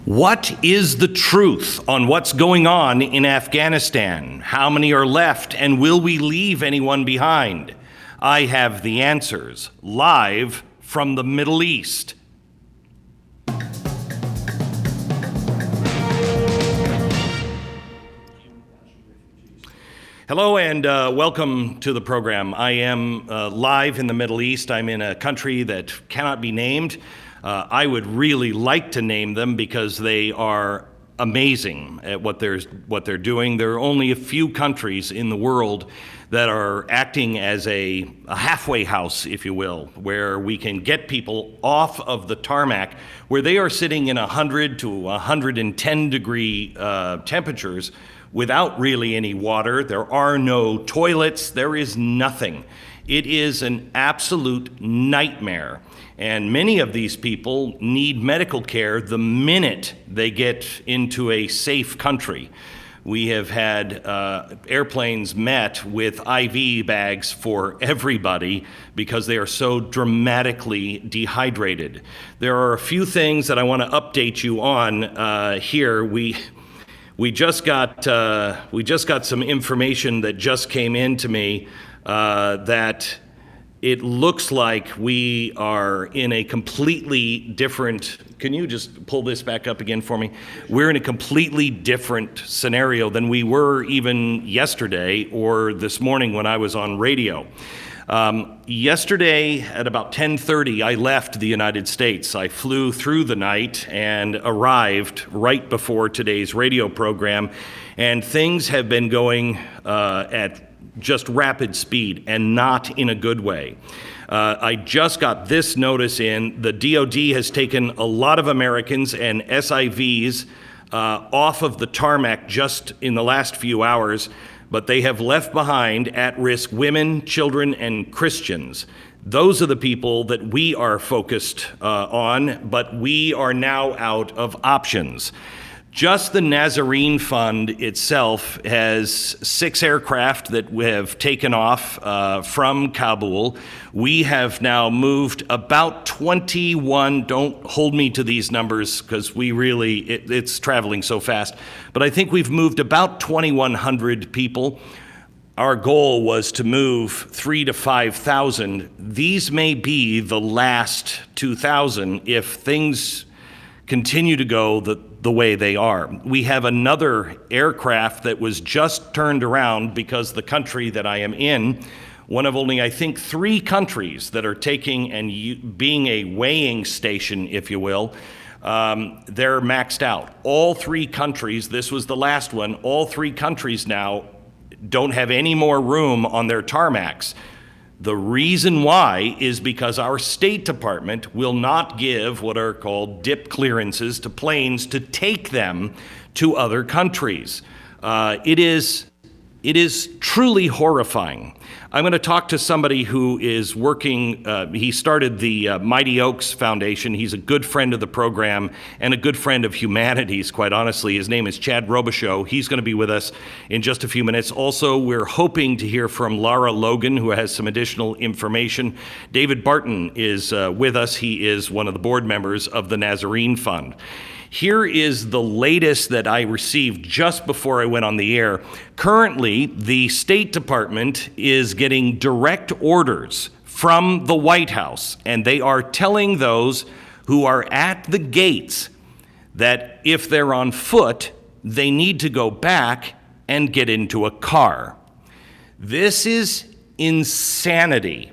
What is the truth on what's going on in Afghanistan? How many are left, and will we leave anyone behind? I have the answers, live from the Middle East. Hello and welcome to the program. I am live in the Middle East. I'm in a country that cannot be named. I would really like to name them because they are amazing at what they're doing. There are only a few countries in the world that are acting as a halfway house, if you will, where we can get people off of the tarmac, where they are sitting in 100 to 110 degree temperatures without really any water. There are no toilets. There is nothing. It is an absolute nightmare. And many of these people need medical care the minute they get into a safe country. We have had airplanes met with IV bags for everybody because they are so dramatically dehydrated. There are a few things that I want to update you on here. We just got some information that just came in to me that it looks like we are in a completely different, can you just pull this back up again for me? We're in a completely different scenario than we were even yesterday or this morning when I was on radio. Yesterday at about 10:30, I left the United States. I flew through the night and arrived right before today's radio program, and things have been going at just rapid speed and not in a good way. I just got this notice in. The DOD has taken a lot of Americans and SIVs off of the tarmac just in the last few hours, but they have left behind at-risk women, children, and Christians. Those are the people that we are focused on, but we are now out of options. Just the Nazarene Fund itself has 6 aircraft that we have taken off from Kabul. We have now moved about 21, don't hold me to these numbers because it's traveling so fast, but I think we've moved about 2,100 people. Our goal was to move 3,000 to 5,000. These may be the last 2,000 if things continue to go the way they are. We have another aircraft that was just turned around because the country that I am in, one of only, I think, 3 countries that are taking and being a weighing station, if you will, they're maxed out. All 3 countries, this was the last one, all 3 countries now don't have any more room on their tarmacs. The reason why is because our State Department will not give what are called dip clearances to planes to take them to other countries. It is truly horrifying. I'm going to talk to somebody who is working, he started the Mighty Oaks Foundation. He's a good friend of the program and a good friend of humanity's, quite honestly. His name is Chad Robichaux. He's going to be with us in just a few minutes. Also, we're hoping to hear from Laura Logan, who has some additional information. David Barton is with us. He is one of the board members of the Nazarene Fund. Here is the latest that I received just before I went on the air. Currently, the State Department is getting direct orders from the White House, and they are telling those who are at the gates that if they're on foot, they need to go back and get into a car. This is insanity.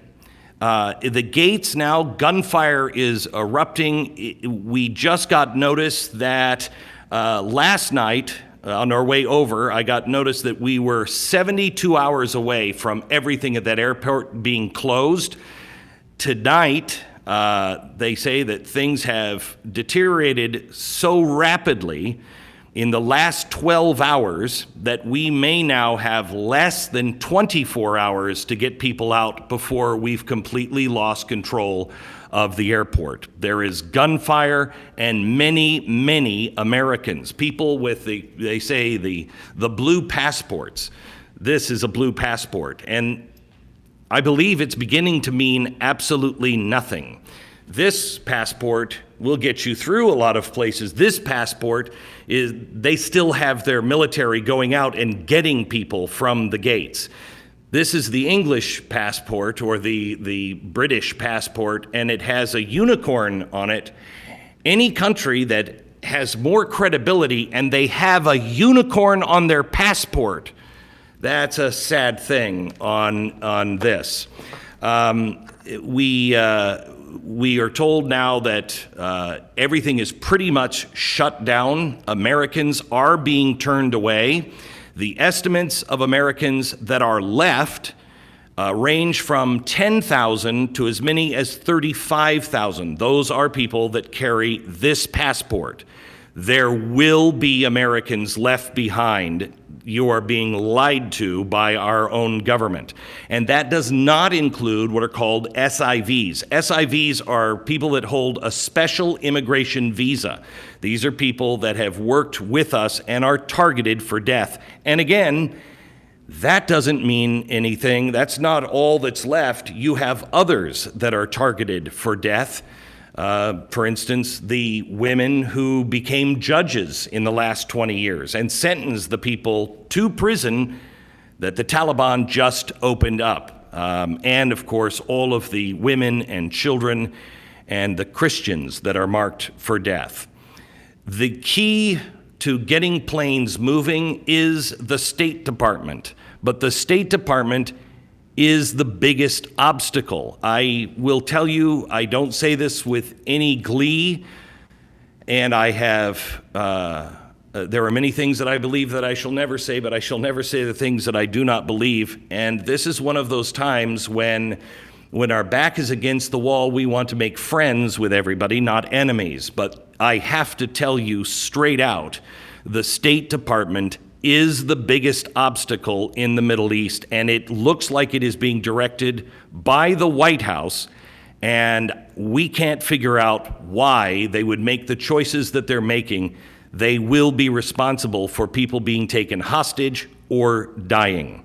The gates now, gunfire is erupting. We just got notice that last night on our way over, I got notice that we were 72 hours away from everything at that airport being closed. Tonight, they say that things have deteriorated so rapidly in the last 12 hours that we may now have less than 24 hours to get people out before we've completely lost control of the airport. There is gunfire and many Americans, people with they say the blue passports. This is a blue passport, and I believe it's beginning to mean absolutely nothing. This passport will get you through a lot of places. This passport is, they still have their military going out and getting people from the gates. This is the English passport, or the British passport, and it has a unicorn on it. Any country that has more credibility and they have a unicorn on their passport, that's a sad thing on this. We are told now that everything is pretty much shut down. Americans are being turned away. The estimates of Americans that are left range from 10,000 to as many as 35,000. Those are people that carry this passport. There will be Americans left behind. You are being lied to by our own government. And that does not include what are called SIVs. SIVs are people that hold a special immigration visa. These are people that have worked with us and are targeted for death. And again, that doesn't mean anything. That's not all that's left. You have others that are targeted for death. For instance, the women who became judges in the last 20 years and sentenced the people to prison that the Taliban just opened up. And of course, all of the women and children and the Christians that are marked for death. The key to getting planes moving is the State Department, but the State Department is the biggest obstacle. I will tell you, I don't say this with any glee, and I have, there are many things that I believe that I shall never say, but I shall never say the things that I do not believe. And this is one of those times when our back is against the wall, we want to make friends with everybody, not enemies. But I have to tell you straight out, the State Department is the biggest obstacle in the Middle East, and it looks like it is being directed by the White House, and we can't figure out why they would make the choices that they're making. They will be responsible for people being taken hostage or dying.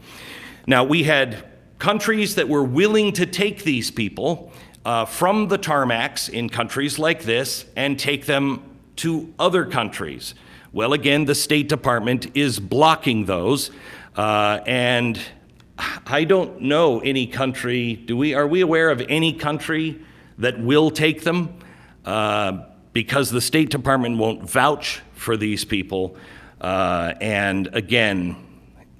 Now, we had countries that were willing to take these people from the tarmacs in countries like this and take them to other countries. Well, again, the State Department is blocking those, and I don't know any country. Are we aware of any country that will take them? Because the State Department won't vouch for these people, and again,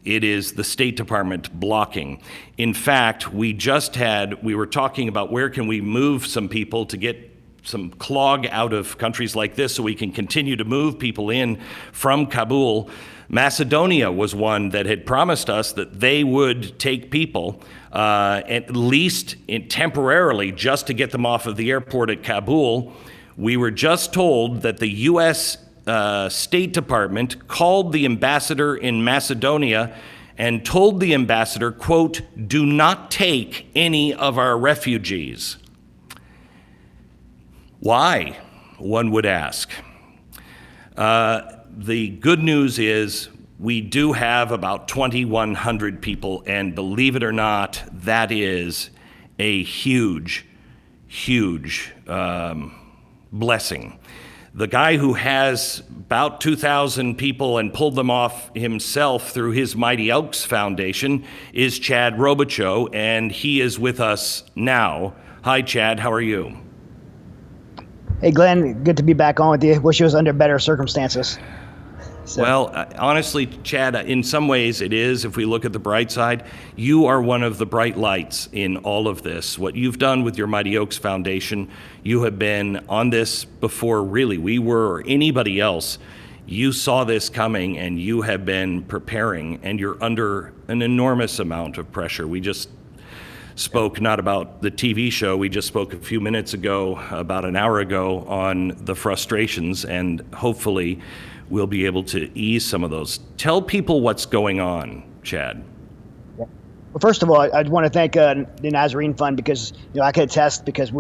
it is the State Department blocking. In fact, we were talking about where can we move some people to get some clog out of countries like this so we can continue to move people in from Kabul. Macedonia was one that had promised us that they would take people, at least temporarily, just to get them off of the airport at Kabul. We were just told that the U.S. State Department called the ambassador in Macedonia and told the ambassador, quote, "Do not take any of our refugees." Why, one would ask. The good news is we do have about 2,100 people, and believe it or not, that is a huge, huge blessing. The guy who has about 2,000 people and pulled them off himself through his Mighty Oaks Foundation is Chad Robichaux, and he is with us now. Hi, Chad, how are you? Hey, Glenn, good to be back on with you. Wish it was under better circumstances. Well, honestly, Chad, in some ways it is. If we look at the bright side, you are one of the bright lights in all of this. What you've done with your Mighty Oaks Foundation, you have been on this before really we were or anybody else. You saw this coming and you have been preparing, and you're under an enormous amount of pressure. We just spoke not about the TV show, we just spoke a few minutes ago, about an hour ago, on the frustrations, and hopefully we'll be able to ease some of those. Tell people what's going on, Chad. Well, first of all, I want to thank the Nazarene Fund, because I can attest, because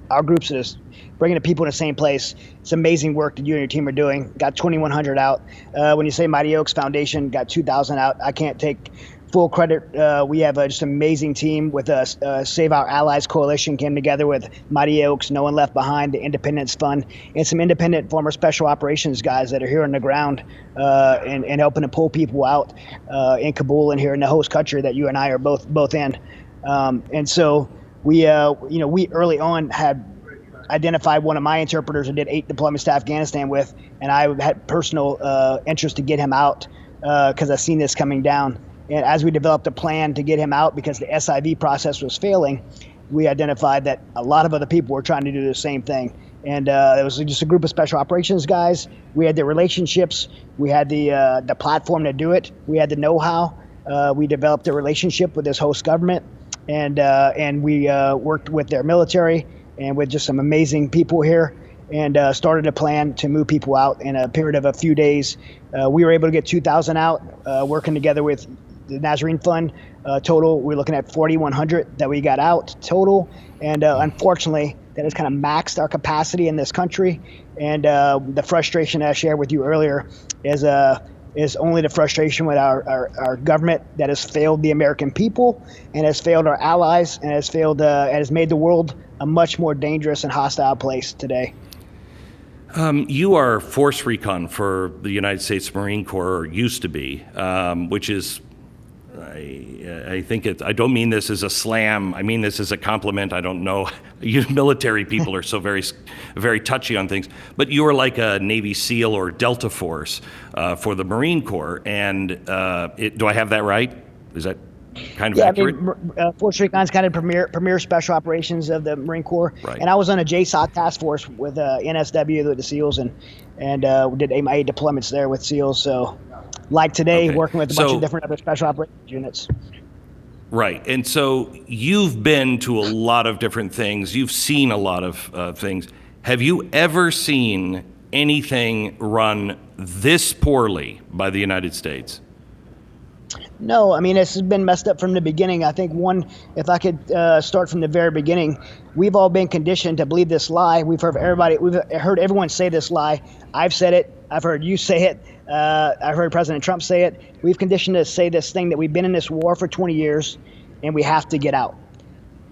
our groups are just bringing the people in the same place. It's amazing work that you and your team are doing. Got 2,100 out. When you say Mighty Oaks Foundation got 2,000 out, I can't take full credit. We have just an amazing team with us. Save Our Allies Coalition came together with Mighty Oaks, No One Left Behind, the Independence Fund, and some independent former special operations guys that are here on the ground and helping to pull people out in Kabul and here in the host country that you and I are both in. And so we early on had identified one of my interpreters and did 8 deployments to Afghanistan with, and I had personal interest to get him out because I seen this coming down. And as we developed a plan to get him out because the SIV process was failing, we identified that a lot of other people were trying to do the same thing. And it was just a group of special operations guys. We had the relationships. We had the platform to do it. We had the know-how. We developed a relationship with this host government, and we worked with their military and with just some amazing people here, and started a plan to move people out in a period of a few days. We were able to get 2,000 out, working together with the Nazarene Fund. Total, we're looking at 4,100 that we got out total. And unfortunately, that has kind of maxed our capacity in this country. And the frustration I shared with you earlier is only the frustration with our government that has failed the American people and has failed our allies and has made the world a much more dangerous and hostile place today. You are Force Recon for the United States Marine Corps, or used to be, which is, I think I don't mean this as a slam. I mean this as a compliment. I don't know. You military people are so very touchy on things. But you are like a Navy SEAL or Delta Force for the Marine Corps. And do I have that right? Is that kind of accurate? I mean, Force Recon is kind of premier special operations of the Marine Corps. Right. And I was on a JSOC task force with NSW, with the SEALs, and we did my 8 deployments there with SEALs. So, like today, working with a bunch of different other special operations units. Right. And so you've been to a lot of different things. You've seen a lot of things. Have you ever seen anything run this poorly by the United States? No, I mean, this has been messed up from the beginning. I think if I could start from the very beginning, we've all been conditioned to believe this lie. We've heard everyone say this lie. I've said it. I've heard you say it. I've heard President Trump say it. We've conditioned to say this thing that we've been in this war for 20 years and we have to get out.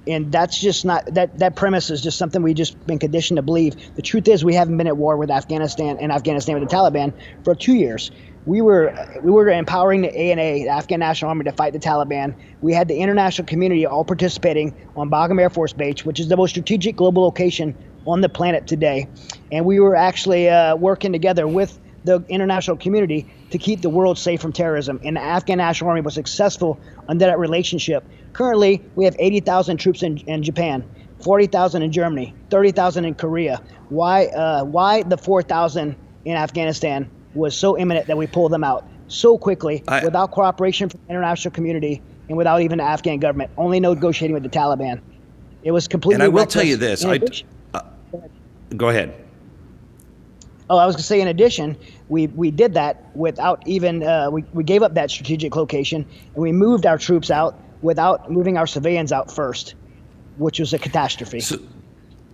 And that's just not, that premise is just something we've just been conditioned to believe. The truth is we haven't been at war with Afghanistan with the Taliban for 2 years. We were empowering the ANA, the Afghan National Army, to fight the Taliban. We had the international community all participating on Bagram Air Force Base, which is the most strategic global location on the planet today. And we were actually working together with the international community to keep the world safe from terrorism. And the Afghan National Army was successful under that relationship. Currently, we have 80,000 troops in Japan, 40,000 in Germany, 30,000 in Korea. Why the 4,000 in Afghanistan was so imminent that we pulled them out so quickly without cooperation from the international community and without even the Afghan government, only negotiating with the Taliban. It was completely And I will reckless. tell you this. Go ahead. Oh, I was going to say, in addition, we did that without even, we gave up that strategic location, and we moved our troops out without moving our civilians out first, which was a catastrophe.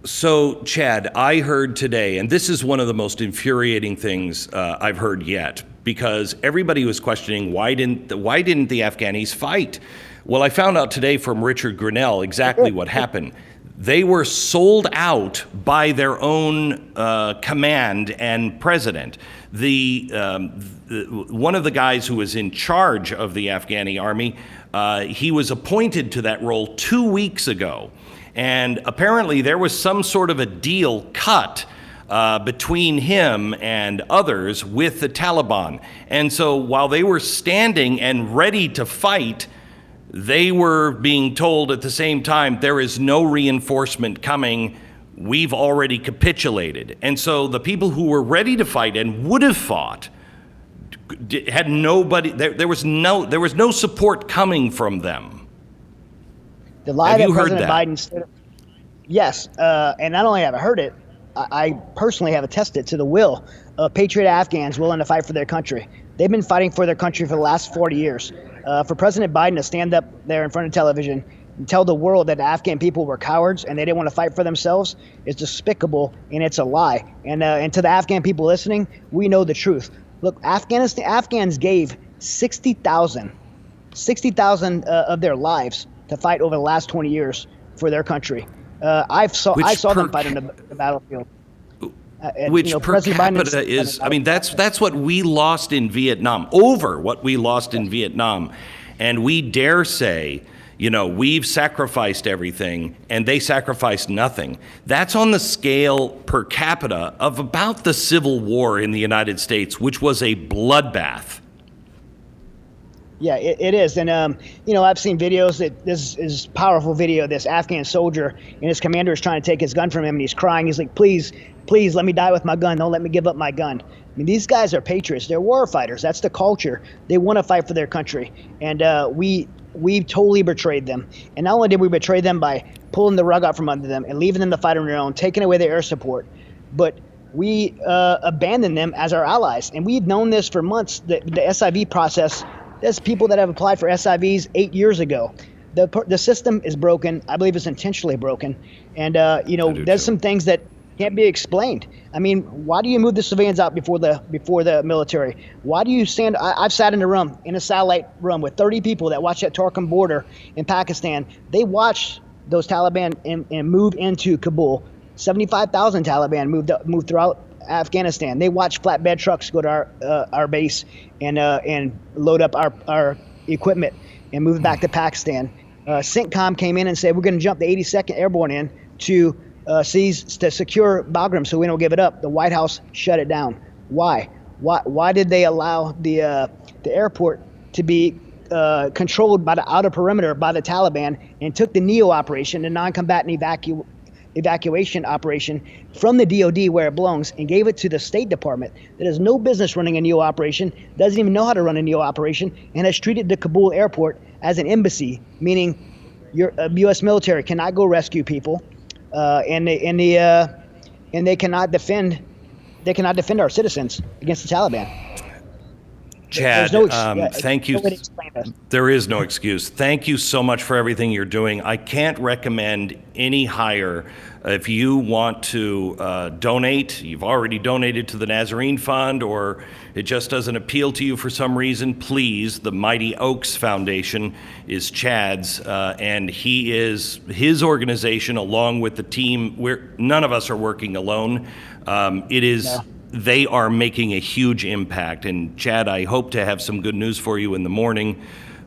So, Chad, I heard today, and this is one of the most infuriating things I've heard yet, because everybody was questioning why didn't the Afghanis fight? Well, I found out today from Richard Grinnell exactly what happened. They were sold out by their own command and president. One of the guys who was in charge of the Afghani army, he was appointed to that role 2 weeks ago. And apparently there was some sort of a deal cut between him and others with the Taliban. And so while they were standing and ready to fight, they were being told at the same time, there is no reinforcement coming. We've already capitulated. And so the people who were ready to fight and would have fought had nobody. There was no support coming from them. The lie that President Biden said, yes, and not only have I heard it, I personally have attested to the will of patriot Afghans willing to fight for their country. They've been fighting for their country for the last 40 years. For President Biden to stand up there in front of television and tell the world that the Afghan people were cowards and they didn't want to fight for themselves is despicable, and it's a lie. And to the Afghan people listening, we know the truth. Look, Afghans gave 60,000 60,000 of their lives to fight over the last 20 years for their country. I saw them fight on the battlefield. Which per President capita is, I mean, that's what we lost in Vietnam, over what we lost in Vietnam. And we dare say, we've sacrificed everything and they sacrificed nothing. That's on the scale per capita of about the Civil War in the United States, which was a bloodbath. Yeah, it is. And, I've seen videos that this is powerful video. This Afghan soldier and his commander is trying to take his gun from him, and he's crying. He's like, please let me die with my gun. Don't let me give up my gun. I mean, these guys are patriots. They're war fighters. That's the culture. They want to fight for their country. And we totally betrayed them. And not only did we betray them by pulling the rug out from under them and leaving them to fight on their own, taking away their air support, but we abandoned them as our allies. And we've known this for months. The SIV process, there's people that have applied for SIVs 8 years ago. The system is broken. I believe it's intentionally broken. And, there's some things that can't be explained. I mean, why do you move the civilians out before the military? Why do you stand? I've sat in a satellite room with 30 people that watch that Torkham border in Pakistan. They watch those Taliban and move into Kabul. 75,000 Taliban moved throughout Afghanistan. They watch flatbed trucks go to our base and load up our equipment and move it back to Pakistan. CENTCOM came in and said, we're going to jump the 82nd Airborne in to secure Bagram so we don't give it up. The White House shut it down. Why? Why did they allow the airport to be controlled by the outer perimeter by the Taliban, and took the NEO operation, the non-combatant evacuation operation, from the DOD where it belongs, and gave it to the State Department that has no business running a NEO operation, doesn't even know how to run a NEO operation, and has treated the Kabul airport as an embassy, meaning your U.S. military cannot go rescue people, and they cannot defend our citizens against the Taliban. Chad, thank you. There is no excuse. Thank you so much for everything you're doing. I can't recommend any higher. If you want to donate, you've already donated to the Nazarene Fund, or it just doesn't appeal to you for some reason, please, the Mighty Oaks Foundation is Chad's, and his organization, along with the team, none of us are working alone. They are making a huge impact. And Chad, I hope to have some good news for you in the morning,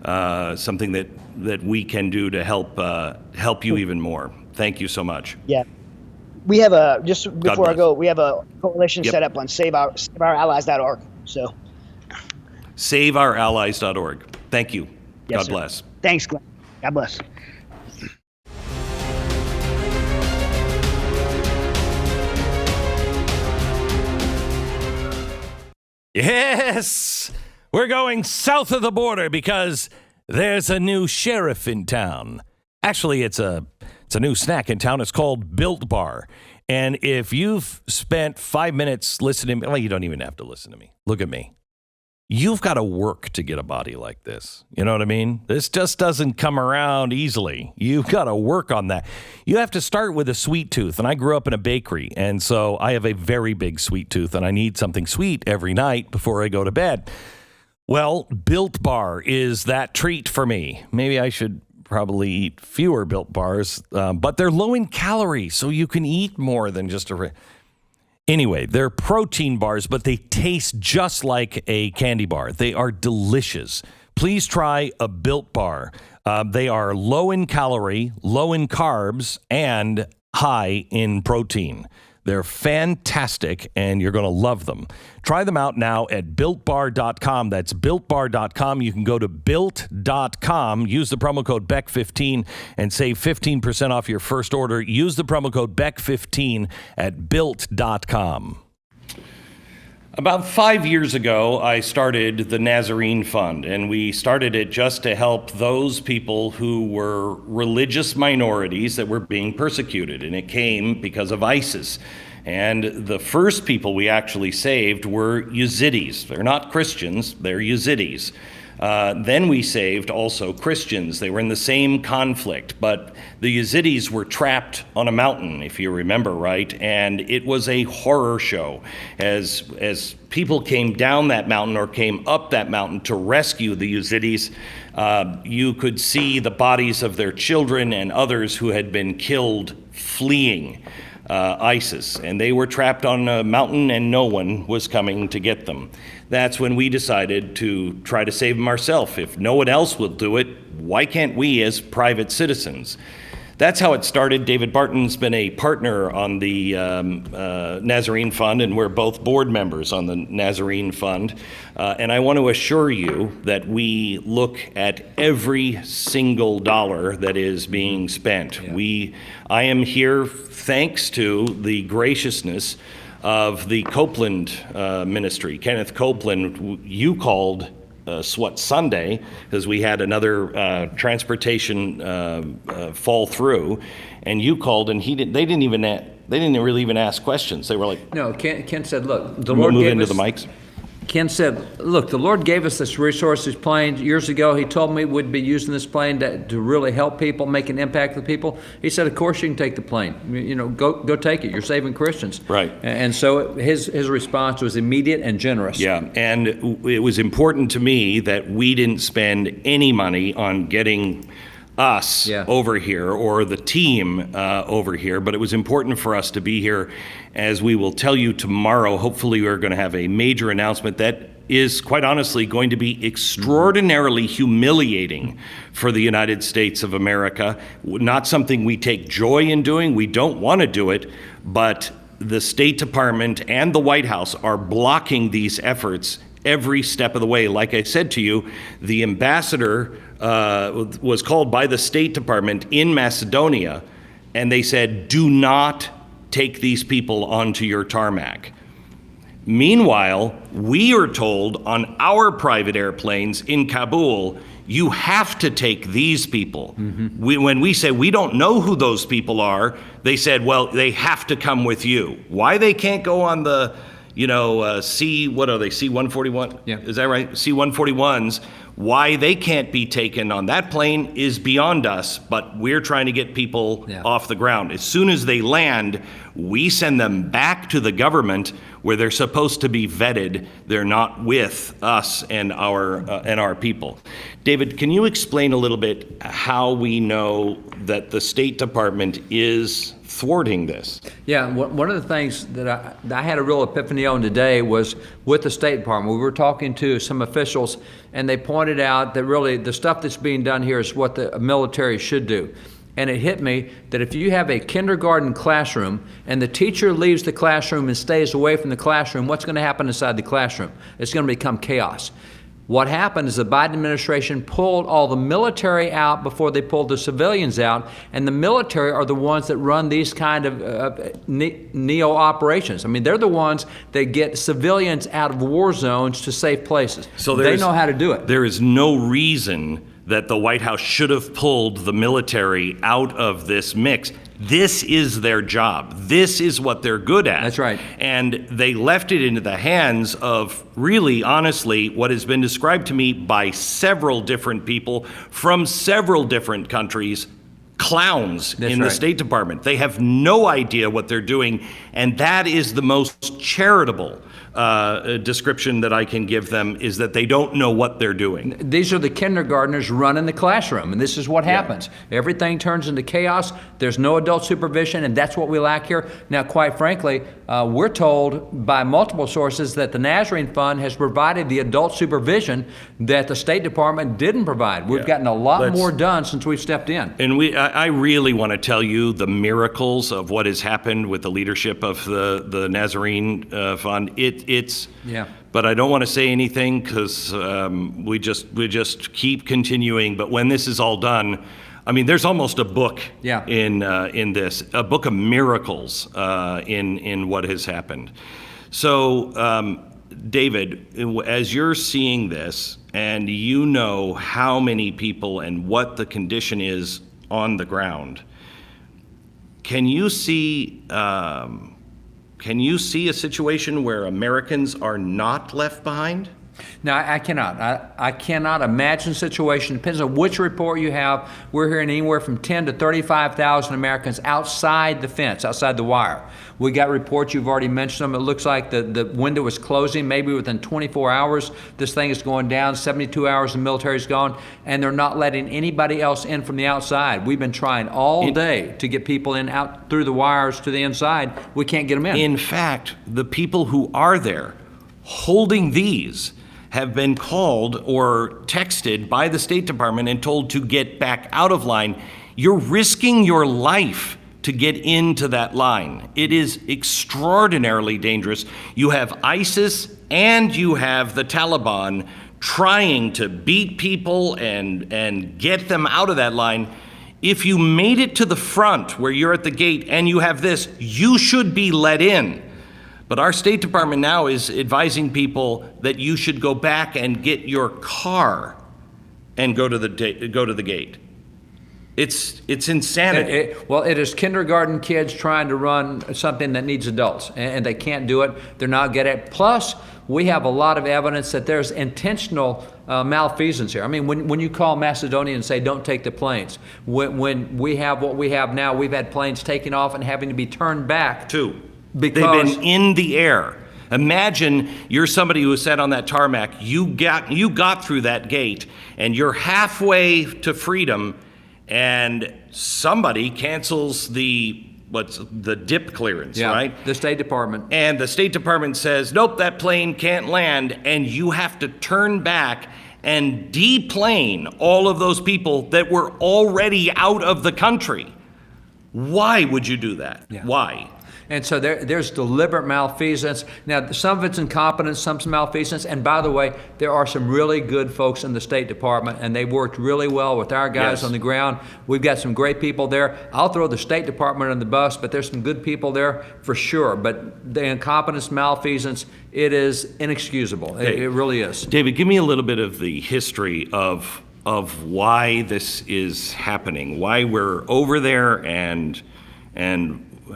something that we can do to help you even more. Thank you so much. Yeah. We have just before I go, we have a coalition set up on saveourallies.org. So saveourallies.org. Thank you. Yes, God sir. bless. Thanks, Glenn. God bless. Yes, we're going south of the border because there's a new sheriff in town. Actually, it's a new snack in town. It's called Built Bar. And if you've spent 5 minutes listening, well, you don't even have to listen to me. Look at me. You've got to work to get a body like this. You know what I mean? This just doesn't come around easily. You've got to work on that. You have to start with a sweet tooth. And I grew up in a bakery, and so I have a very big sweet tooth, and I need something sweet every night before I go to bed. Well, Built Bar is that treat for me. Maybe I should probably eat fewer Built Bars, but they're low in calories, so you can eat more than just a... Anyway, they're protein bars, but they taste just like a candy bar. They are delicious. Please try a Built Bar. They are low in calorie, low in carbs, and high in protein. They're fantastic, and you're going to love them. Try them out now at BuiltBar.com. That's BuiltBar.com. You can go to Built.com, use the promo code BECK15, and save 15% off your first order. Use the promo code BECK15 at Built.com. About 5 years ago, I started the Nazarene Fund, and we started it just to help those people who were religious minorities that were being persecuted, and it came because of ISIS. And the first people we actually saved were Yazidis. They're not Christians, they're Yazidis. Then we saved also Christians. They were in the same conflict, but the Yazidis were trapped on a mountain, if you remember right, and it was a horror show as people came down that mountain or came up that mountain to rescue the Yazidis. You could see the bodies of their children and others who had been killed fleeing ISIS, and they were trapped on a mountain and no one was coming to get them. That's when we decided to try to save them ourselves. If no one else will do it, why can't we as private citizens? That's how it started. David Barton's been a partner on the Nazarene Fund, and we're both board members on the Nazarene Fund. And I want to assure you that we look at every single dollar that is being spent. Yeah. I am here thanks to the graciousness of the Copeland ministry. Kenneth Copeland, you called Sunday, because we had another transportation fall through, and you called, and they didn't really even ask questions. They were like, No, Ken said, look, the Lord move gave into us, the mics. Ken said, look, the Lord gave us this resource, this plane. Years ago, he told me we'd be using this plane to really help people, make an impact with people. He said, of course you can take the plane. You know, go take it. You're saving Christians. Right. And so his response was immediate and generous. Yeah, and it was important to me that we didn't spend any money on getting us over here or the team over here, but it was important for us to be here. As we will tell you tomorrow, hopefully we're going to have a major announcement that is quite honestly going to be extraordinarily humiliating for the United States of America. Not something we take joy in doing. We don't want to do it, but the State Department and the White House are blocking these efforts every step of the way. Like I said to you, the ambassador was called by the State Department in Macedonia, and they said, do not take these people onto your tarmac. Meanwhile, we are told on our private airplanes in Kabul, you have to take these people. Mm-hmm. When we say we don't know who those people are, they said, well, they have to come with you. Why they can't go on the, C-141? Yeah. Is that right? C-141s. Why they can't be taken on that plane is beyond us, but we're trying to get people off the ground. As soon as they land, we send them back to the government where they're supposed to be vetted. They're not with us and our people. David, can you explain a little bit how we know that the State Department is thwarting this? Yeah, one of the things that I had a real epiphany on today was with the State Department. We were talking to some officials, and they pointed out that really the stuff that's being done here is what the military should do. And it hit me that if you have a kindergarten classroom and the teacher leaves the classroom and stays away from the classroom, what's going to happen inside the classroom? It's going to become chaos. What happened is the Biden administration pulled all the military out before they pulled the civilians out, and the military are the ones that run these kind of neo operations. I mean, they're the ones that get civilians out of war zones to safe places. So they know how to do it. There is no reason that the White House should have pulled the military out of this mix. This is their job. This is what they're good at. That's right. And they left it into the hands of, really, honestly, what has been described to me by several different people from several different countries, clowns in the State Department. They have no idea what they're doing, and that is the most charitable description that I can give them, is that they don't know what they're doing. These are the kindergartners running the classroom, and this is what happens. Everything turns into chaos. There's no adult supervision, and that's what we lack here. Now, quite frankly, we're told by multiple sources that the Nazarene Fund has provided the adult supervision that the State Department didn't provide. We've gotten a lot more done since we've stepped in. And I really want to tell you the miracles of what has happened with the leadership of the Nazarene Fund. But I don't want to say anything because we just keep continuing. But when this is all done, I mean, there's almost a book in this, a book of miracles in what has happened. So, David, as you're seeing this, and you know how many people and what the condition is on the ground, can you see a situation where Americans are not left behind? No, I cannot. I cannot imagine a situation. Depends on which report you have. We're hearing anywhere from 10 to 35,000 Americans outside the fence, outside the wire. We got reports, you've already mentioned them. It looks like the window is closing. Maybe within 24 hours, this thing is going down. 72 hours, the military's gone, and they're not letting anybody else in from the outside. We've been trying all day to get people in out through the wires to the inside. We can't get them in. In fact, the people who are there holding these have been called or texted by the State Department and told to get back out of line. You're risking your life to get into that line. It is extraordinarily dangerous. You have ISIS and you have the Taliban trying to beat people and get them out of that line. If you made it to the front where you're at the gate and you have this, you should be let in. But our State Department now is advising people that you should go back and get your car and go to the gate. It's insanity. It is kindergarten kids trying to run something that needs adults, and they can't do it. They're not good at it. Plus, we have a lot of evidence that there's intentional malfeasance here. I mean, when you call Macedonia and say, don't take the planes, when we have what we have now, we've had planes taking off and having to be turned back. They've been in the air. Imagine you're somebody who sat on that tarmac, you got through that gate, and you're halfway to freedom, and somebody cancels the dip clearance, right? The State Department. And the State Department says, nope, that plane can't land, and you have to turn back and deplane all of those people that were already out of the country. Why would you do that? Yeah. Why? And so there's deliberate malfeasance. Now, some of it's incompetence, some's malfeasance. And by the way, there are some really good folks in the State Department, and they worked really well with our guys on the ground. We've got some great people there. I'll throw the State Department on the bus, but there's some good people there for sure. But the incompetence, malfeasance, it is inexcusable. It really is. David, give me a little bit of the history of why this is happening, why we're over there, and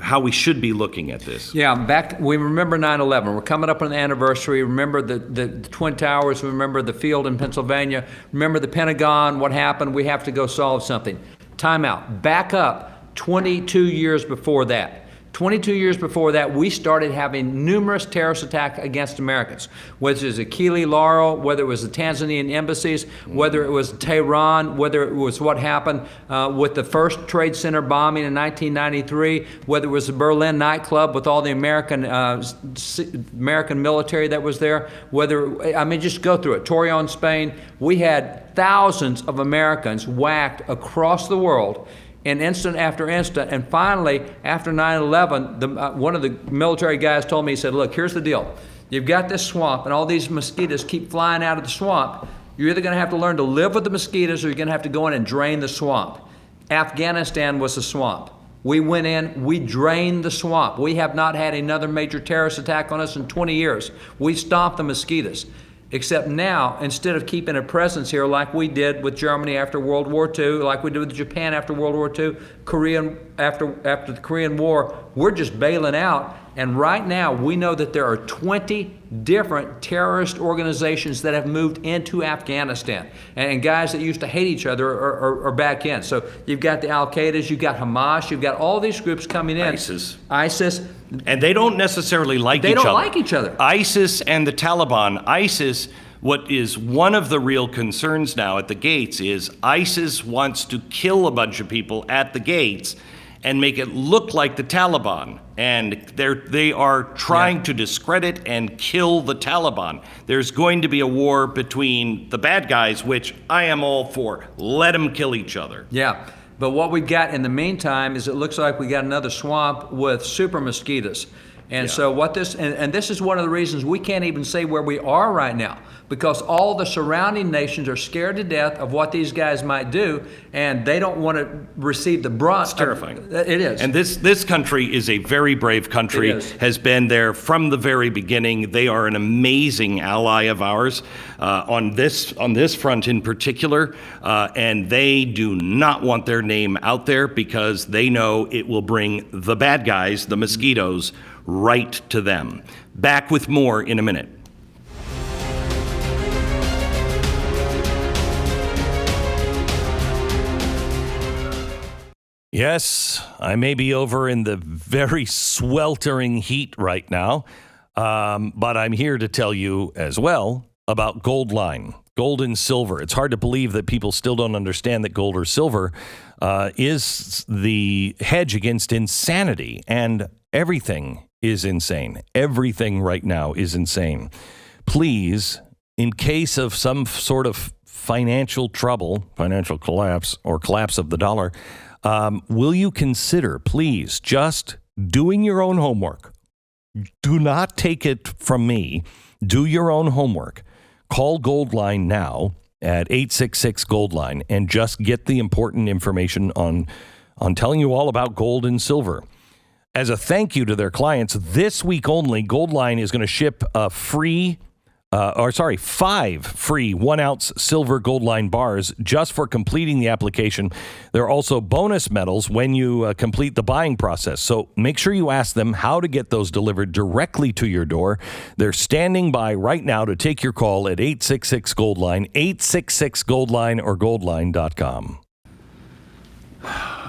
how we should be looking at this. Yeah, we remember 9/11. We're coming up on the anniversary. Remember the Twin Towers. Remember the field in Pennsylvania. Remember the Pentagon, what happened. We have to go solve something. Time out. Back up 22 years before that. 22 years before that, we started having numerous terrorist attacks against Americans, whether it was Akili Laurel, whether it was the Tanzanian embassies, whether it was Tehran, whether it was what happened with the first Trade Center bombing in 1993, whether it was the Berlin nightclub with all the American military that was there, just go through it. Torreon, Spain. We had thousands of Americans whacked across the world in instant after instant. And finally, after 9/11, one of the military guys told me, he said, look, here's the deal. You've got this swamp, and all these mosquitoes keep flying out of the swamp. You're either going to have to learn to live with the mosquitoes, or you're going to have to go in and drain the swamp. Afghanistan was a swamp. We went in, we drained the swamp. We have not had another major terrorist attack on us in 20 years. We stomped the mosquitoes. Except now, instead of keeping a presence here like we did with Germany after World War II, like we did with Japan after World War II, Korea after the Korean War, we're just bailing out. And right now, we know that there are 20 different terrorist organizations that have moved into Afghanistan. And guys that used to hate each other are back in. So you've got the Al-Qaedas, you've got Hamas, you've got all these groups coming in. ISIS. And they don't necessarily like each other. They don't like each other. ISIS and the Taliban. ISIS, what is one of the real concerns now at the gates is ISIS wants to kill a bunch of people at the gates and make it look like the Taliban. And they are trying to discredit and kill the Taliban. There's going to be a war between the bad guys, which I am all for. Let them kill each other. Yeah. But what we got in the meantime is it looks like we got another swamp with super mosquitoes. And so what this, and this is one of the reasons we can't even say where we are right now, because all the surrounding nations are scared to death of what these guys might do, and they don't want to receive the brunt. It's terrifying. It is. And this country is a very brave country, has been there from the very beginning. They are an amazing ally of ours on this front in particular, and they do not want their name out there because they know it will bring the bad guys, the mosquitoes, right to them. Back with more in a minute. Yes, I may be over in the very sweltering heat right now, but I'm here to tell you as well about Goldline, gold and silver. It's hard to believe that people still don't understand that gold or silver is the hedge against insanity, and everything is insane. Everything right now is insane. Please, in case of some sort of financial trouble, financial collapse, or collapse of the dollar, will you consider, please, just doing your own homework? Do not take it from me. Do your own homework. Call Goldline now at 866-GOLDLINE and just get the important information on telling you all about gold and silver. As a thank you to their clients, this week only, Goldline is going to ship a 5 free 1-ounce silver Goldline bars just for completing the application. There are also bonus medals when you complete the buying process. So make sure you ask them how to get those delivered directly to your door. They're standing by right now to take your call at 866-GOLDLINE, 866-GOLDLINE, or goldline.com.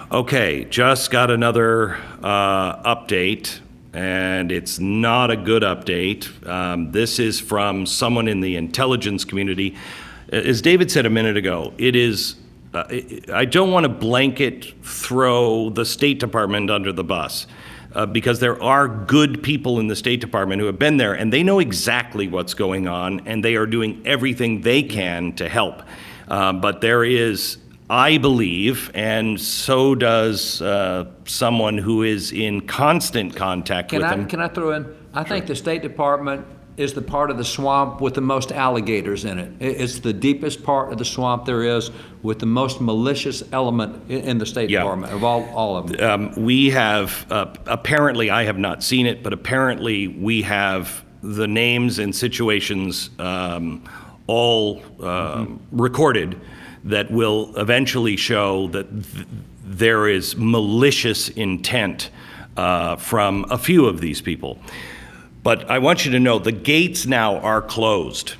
Okay, just got another update. And it's not a good update. This is from someone in the intelligence community. As David said a minute ago, it is, I don't want to blanket throw the State Department under the bus because there are good people in the State Department who have been there and they know exactly what's going on and they are doing everything they can to help. But there is, I believe, and so does someone who is in constant contact with them. Can I throw in? I think the State Department is the part of the swamp with the most alligators in it. It's the deepest part of the swamp there is with the most malicious element in the State Department of all of them. We have, apparently, I have not seen it, but apparently we have the names and situations all recorded that will eventually show that there is malicious intent from a few of these people. But I want you to know the gates now are closed.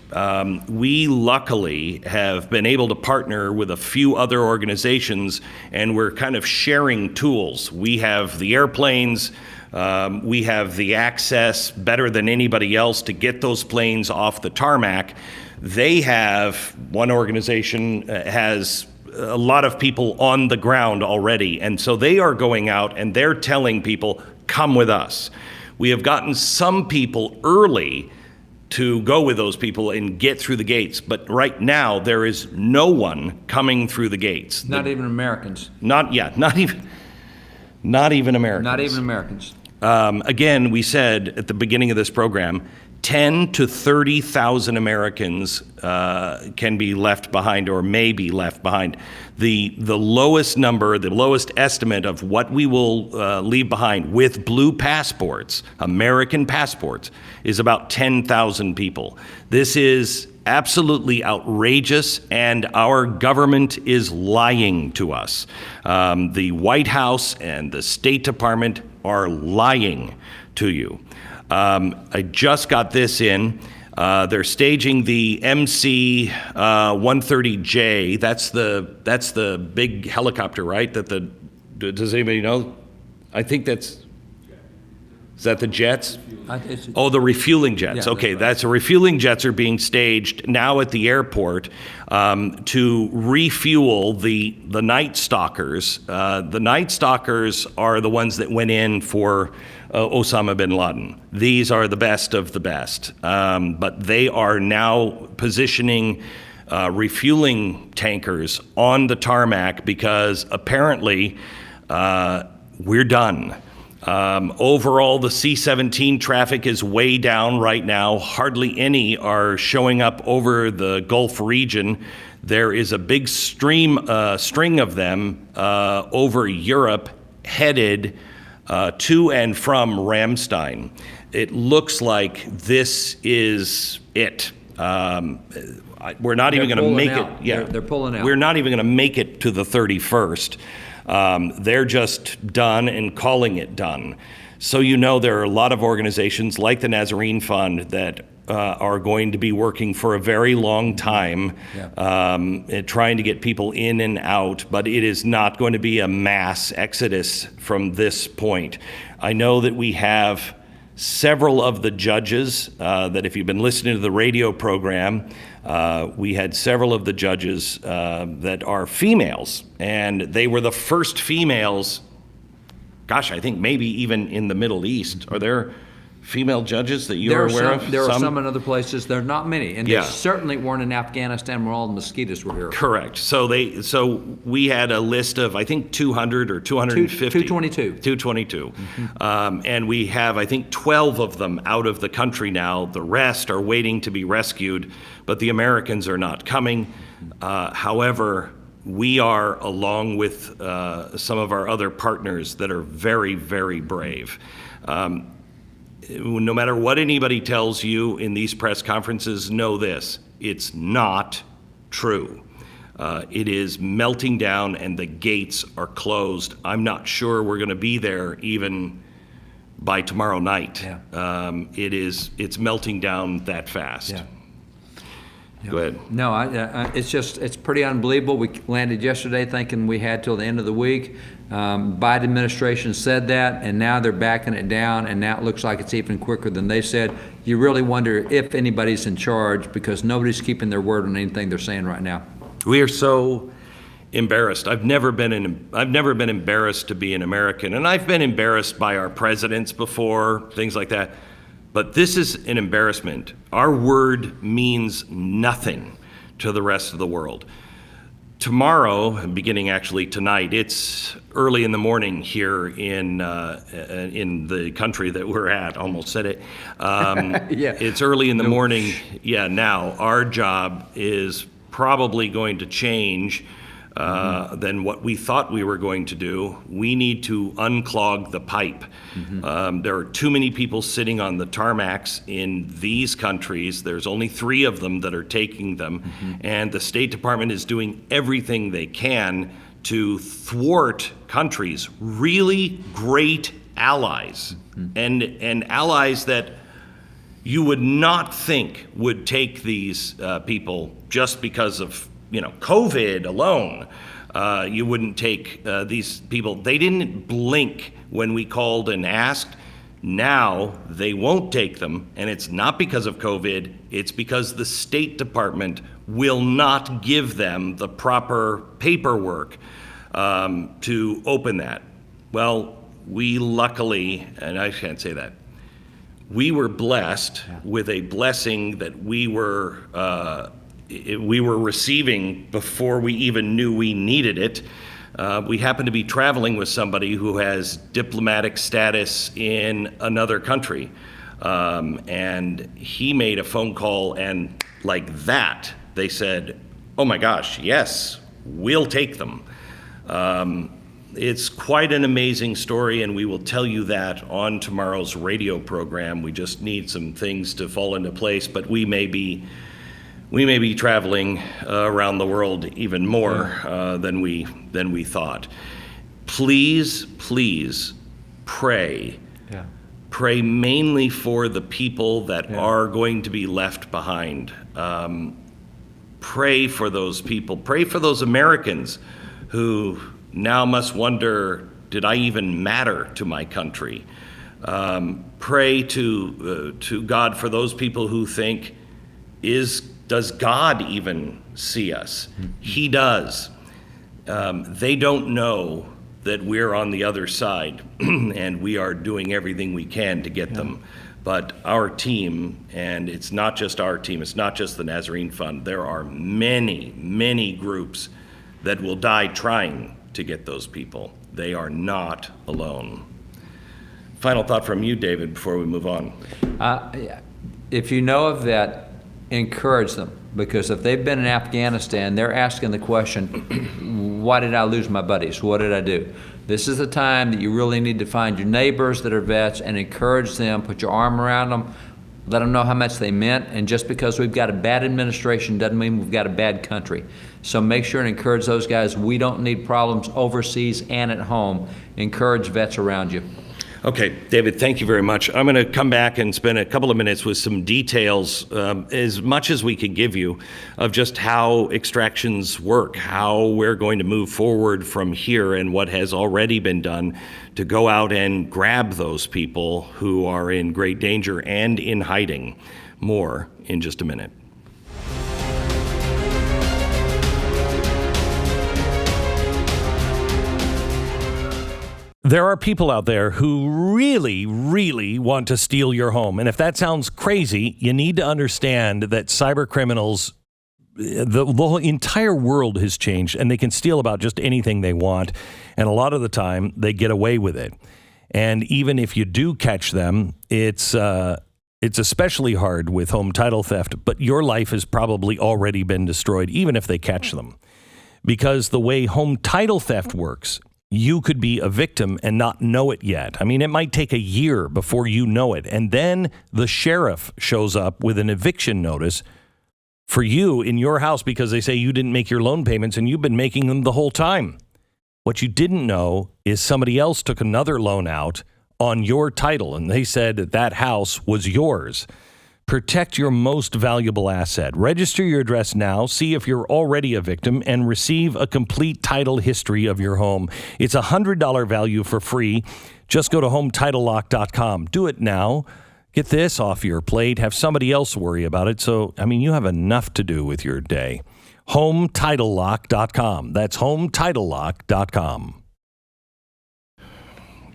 We luckily have been able to partner with a few other organizations, and we're kind of sharing tools. We have the airplanes, we have the access better than anybody else to get those planes off the tarmac. They have, one organization has a lot of people on the ground already, and so they are going out and they're telling people, come with us. We have gotten some people early to go with those people and get through the gates, but right now there is no one coming through the gates. Not even Americans. Not even Americans. Not even Americans. Again, we said at the beginning of this program, 10 to 30,000 Americans can be left behind or may be left behind. The lowest number, the lowest estimate of what we will leave behind with blue passports, American passports, is about 10,000 people. This is absolutely outrageous, and our government is lying to us. The White House and the State Department are lying to you. I just got this in. They're staging the MC-130J. That's the big helicopter, right? Does anybody know? I think is that the jets? The refueling jets. Yeah, okay, that's right. refueling jets are being staged now at the airport to refuel the Night Stalkers. The Night Stalkers are the ones that went in for Osama bin Laden. These are the best of the best, but they are now positioning refueling tankers on the tarmac because apparently we're done. Overall, the C-17 traffic is way down right now. Hardly any are showing up over the Gulf region. There is a big string of them over Europe headed to and from Ramstein. It looks like this is it. We're not even going to make it. Yeah, they're pulling out. We're not even going to make it to the 31st. They're just done and calling it done. So there are a lot of organizations like the Nazarene Fund that are going to be working for a very long time, trying to get people in and out, but it is not going to be a mass exodus from this point. I know that we have several of the judges that if you've been listening to the radio program, we had several of the judges that are females, and they were the first females, gosh, I think maybe even in the Middle East. Are there female judges that you're aware of? There are some in other places. There are not many, and Yeah. they certainly weren't in Afghanistan where all the mosquitoes were here. Correct. So we had a list of, I think, 200 or 250. 222. 222. And we have, I think, 12 of them out of the country now. The rest are waiting to be rescued, but the Americans are not coming. However, we are, along with some of our other partners that are very, very brave. No matter what anybody tells you in these press conferences, know this: it's not true. It is melting down and the gates are closed. I'm not sure we're going to be there even by tomorrow night. Yeah. It's melting down that fast. Yeah. Go ahead. No, it's pretty unbelievable. We landed yesterday thinking we had till the end of the week. Biden administration said that, and now they're backing it down, and now it looks like it's even quicker than they said. You really wonder if anybody's in charge, because nobody's keeping their word on anything they're saying right now. We are so embarrassed. I've never been embarrassed to be an American, and I've been embarrassed by our presidents before, things like that. But this is an embarrassment. Our word means nothing to the rest of the world. Tomorrow, beginning actually tonight, it's early in the morning here in the country that we're at. Almost said it. Yeah. It's early in the morning. Yeah. Now our job is probably going to change than what we thought we were going to do. We need to unclog the pipe. There are too many people sitting on the tarmacs in these countries. There's only 3 of them that are taking them, and the State Department is doing everything they can to thwart countries, really great allies, and allies that you would not think would take these people just because of COVID alone. You wouldn't take these people. They didn't blink when we called and asked. Now they won't take them, and it's not because of COVID. It's because the State Department will not give them the proper paperwork to open that. Well, we luckily, and I can't say that, we were blessed with a blessing that we were receiving before we even knew we needed it. We happen to be traveling with somebody who has diplomatic status in another country. And he made a phone call, and like that, they said, "Oh my gosh, yes, we'll take them." It's quite an amazing story, and we will tell you that on tomorrow's radio program. We just need some things to fall into place, but we may be traveling around the world even more than we thought. Please pray. Yeah. Pray mainly for the people that are going to be left behind. Pray for those people. Pray for those Americans who now must wonder, did I even matter to my country? Pray to God for those people who think, does God even see us? He does. They don't know that we're on the other side, and we are doing everything we can to get them. But our team, and it's not just our team, it's not just the Nazarene Fund, there are many, many groups that will die trying to get those people. They are not alone. Final thought from you, David, before we move on. If you know of that, encourage them, because if they've been in Afghanistan, they're asking the question, why did I lose my buddies? What did I do? This is the time that you really need to find your neighbors that are vets and encourage them, put your arm around them, let them know how much they meant. And just because we've got a bad administration doesn't mean we've got a bad country. So make sure and encourage those guys. We don't need problems overseas and at home. Encourage vets around you. Okay, David, thank you very much. I'm going to come back and spend a couple of minutes with some details, as much as we can give you, of just how extractions work, how we're going to move forward from here, and what has already been done to go out and grab those people who are in great danger and in hiding. More in just a minute. There are people out there who really, really want to steal your home. And if that sounds crazy, you need to understand that cyber criminals, the whole entire world has changed, and they can steal about just anything they want. And a lot of the time, they get away with it. And even if you do catch them, it's especially hard with home title theft. But your life has probably already been destroyed, even if they catch them. Because the way home title theft works, you could be a victim and not know it yet. I mean, it might take a year before you know it. And then the sheriff shows up with an eviction notice for you in your house because they say you didn't make your loan payments and you've been making them the whole time. What you didn't know is somebody else took another loan out on your title and they said that house was yours. Protect your most valuable asset. Register your address now, see if you're already a victim, and receive a complete title history of your home. It's a $100 value for free. Just go to HometitleLock.com. Do it now. Get this off your plate. Have somebody else worry about it. So, you have enough to do with your day. HometitleLock.com. That's HometitleLock.com.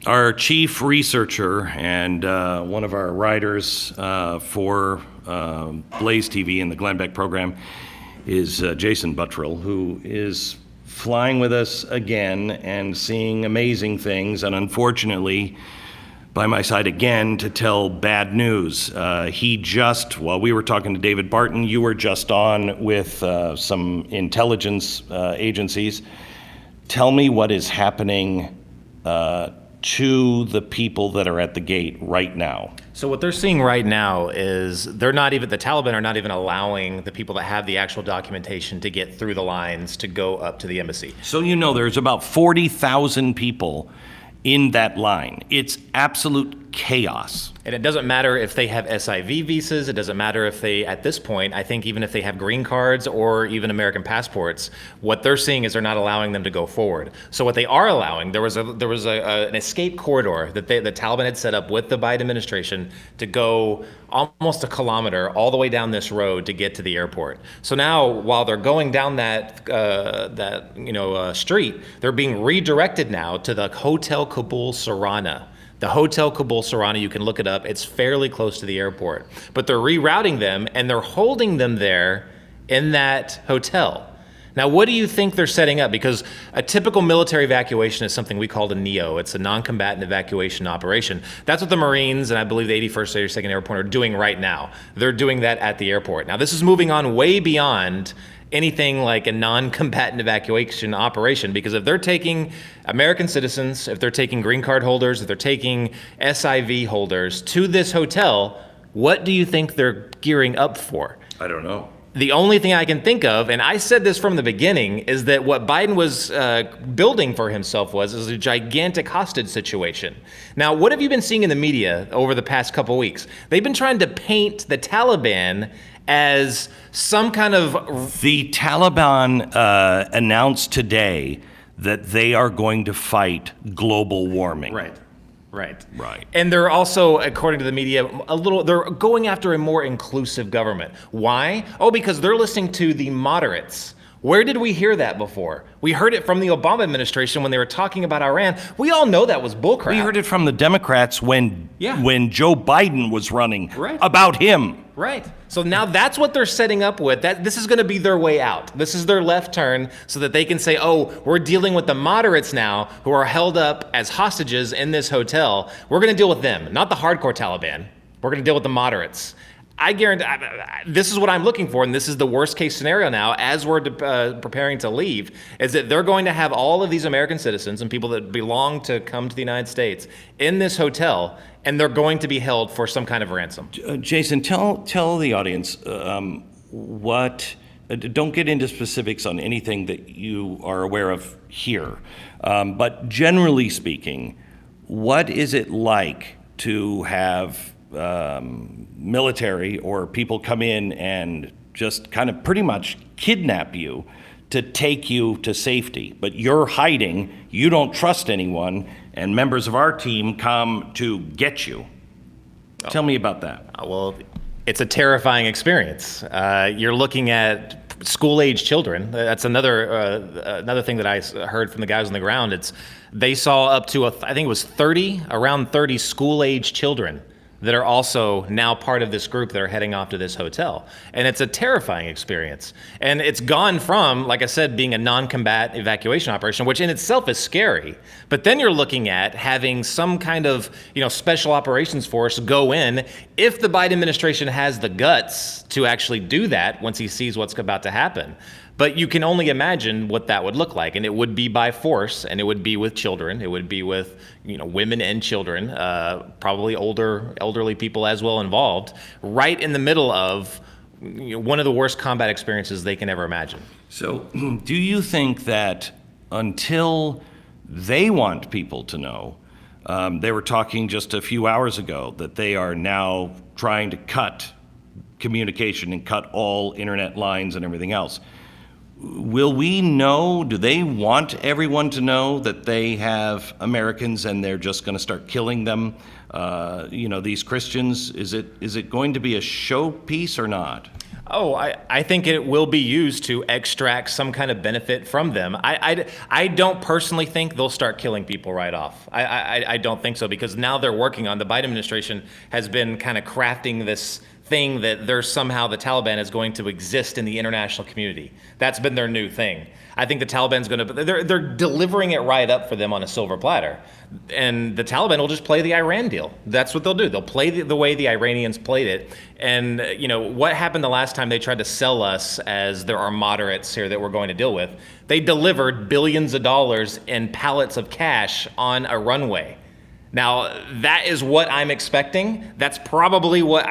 Our chief researcher and one of our writers for BlazeTV and the Glenn Beck program is Jason Buttrill, who is flying with us again and seeing amazing things, and unfortunately by my side again to tell bad news. While we were talking to David Barton, you were just on with some intelligence agencies. Tell me what is happening to the people that are at the gate right now. So what they're seeing right now is the Taliban are not even allowing the people that have the actual documentation to get through the lines to go up to the embassy. So there's about 40,000 people in that line. It's absolute chaos. And it doesn't matter if they have SIV visas. It doesn't matter if they, at this point, I think even if they have green cards or even American passports, what they're seeing is they're not allowing them to go forward. So what they are allowing, there was an escape corridor that the Taliban had set up with the Biden administration to go almost a kilometer all the way down this road to get to the airport. So now, while they're going down that street, they're being redirected now to the Hotel Kabul Sarana. The Hotel Kabul Sarana, you can look it up. It's fairly close to the airport. But they're rerouting them, and they're holding them there in that hotel. Now, what do you think they're setting up? Because a typical military evacuation is something we call a NEO. It's a non-combatant evacuation operation. That's what the Marines and I believe the 81st, 82nd Airborne are doing right now. They're doing that at the airport. Now, this is moving on way beyond anything like a non-combatant evacuation operation, because if they're taking American citizens, if they're taking green card holders, if they're taking SIV holders to this hotel, what do you think they're gearing up for? I don't know. The only thing I can think of, and I said this from the beginning, is that what Biden was building for himself was a gigantic hostage situation. Now, what have you been seeing in the media over the past couple weeks? They've been trying to paint the Taliban as some kind of... The Taliban announced today that they are going to fight global warming. Right. Right. And they're also, according to the media, they're going after a more inclusive government. Why? Oh, because they're listening to the moderates. Where did we hear that before? We heard it from the Obama administration when they were talking about Iran. We all know that was bullcrap. We heard it from the Democrats when Joe Biden was running about him. Right. So now that's what they're setting up with. This is going to be their way out. This is their left turn so that they can say, oh, we're dealing with the moderates now who are held up as hostages in this hotel. We're going to deal with them, not the hardcore Taliban. We're going to deal with the moderates. I guarantee this is what I'm looking for, and this is the worst case scenario now as we're preparing to leave, is that they're going to have all of these American citizens and people that belong to come to the United States in this hotel, and they're going to be held for some kind of ransom. Jason, tell the audience what. Don't get into specifics on anything that you are aware of here, but generally speaking, what is it like to have military or people come in and just kind of pretty much kidnap you to take you to safety, but you're hiding, you don't trust anyone, and members of our team come to get you? Tell me about that. Well, it's a terrifying experience. You're looking at school-age children. That's another thing that I heard from the guys on the ground. They saw up to I think it was around 30 school-age children that are also now part of this group that are heading off to this hotel. And it's a terrifying experience. And it's gone from, like I said, being a non-combat evacuation operation, which in itself is scary. But then you're looking at having some kind of, special operations force go in if the Biden administration has the guts to actually do that once he sees what's about to happen. But you can only imagine what that would look like, and it would be by force, and it would be with children. It would be with, women and children, probably elderly people as well involved, right in the middle of one of the worst combat experiences they can ever imagine. So, do you think that until they want people to know, they were talking just a few hours ago that they are now trying to cut communication and cut all internet lines and everything else? Will we know, do they want everyone to know that they have Americans and they're just going to start killing them? These Christians, is it going to be a showpiece or not? Oh, I think it will be used to extract some kind of benefit from them. I don't personally think they'll start killing people right off. I don't think so, because now they're working on, the Biden administration has been kind of crafting this thing that there's somehow the Taliban is going to exist in the international community. That's been their new thing. I think the Taliban's they're delivering it right up for them on a silver platter. And the Taliban will just play the Iran deal. That's what they'll do. They'll play the way the Iranians played it. And what happened the last time they tried to sell us as there are moderates here that we're going to deal with? They delivered billions of dollars in pallets of cash on a runway. Now, that is what I'm expecting. That's probably what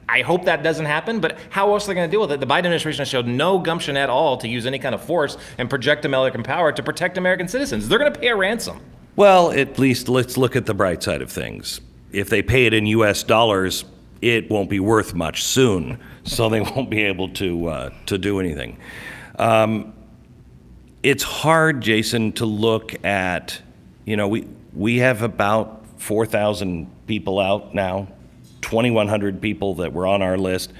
I hope that doesn't happen, but how else are they going to deal with it? The Biden administration has showed no gumption at all to use any kind of force and project American power to protect American citizens. They're going to pay a ransom. Well, at least let's look at the bright side of things. If they pay it in U.S. dollars, it won't be worth much soon, so they won't be able to do anything. It's hard, Jason, to look at, we have about 4,000 people out now, 2,100 people that were on our list.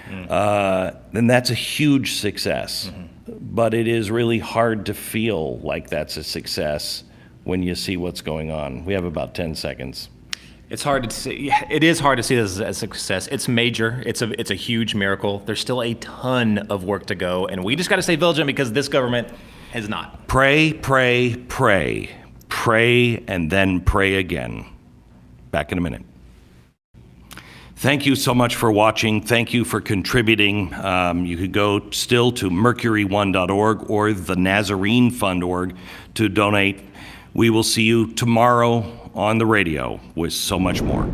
And that's a huge success. But it is really hard to feel like that's a success when you see what's going on. We have about 10 seconds. It's hard to see. It is hard to see this as a success. It's major. It's a huge miracle. There's still a ton of work to go, and we just got to stay vigilant because this government has not. Pray, pray, pray. Pray, and then pray again. Back in a minute. Thank you so much for watching. Thank you for contributing. You could go still to mercury1.org or the Nazarene Fund.org to donate. We will see you tomorrow on the radio with so much more.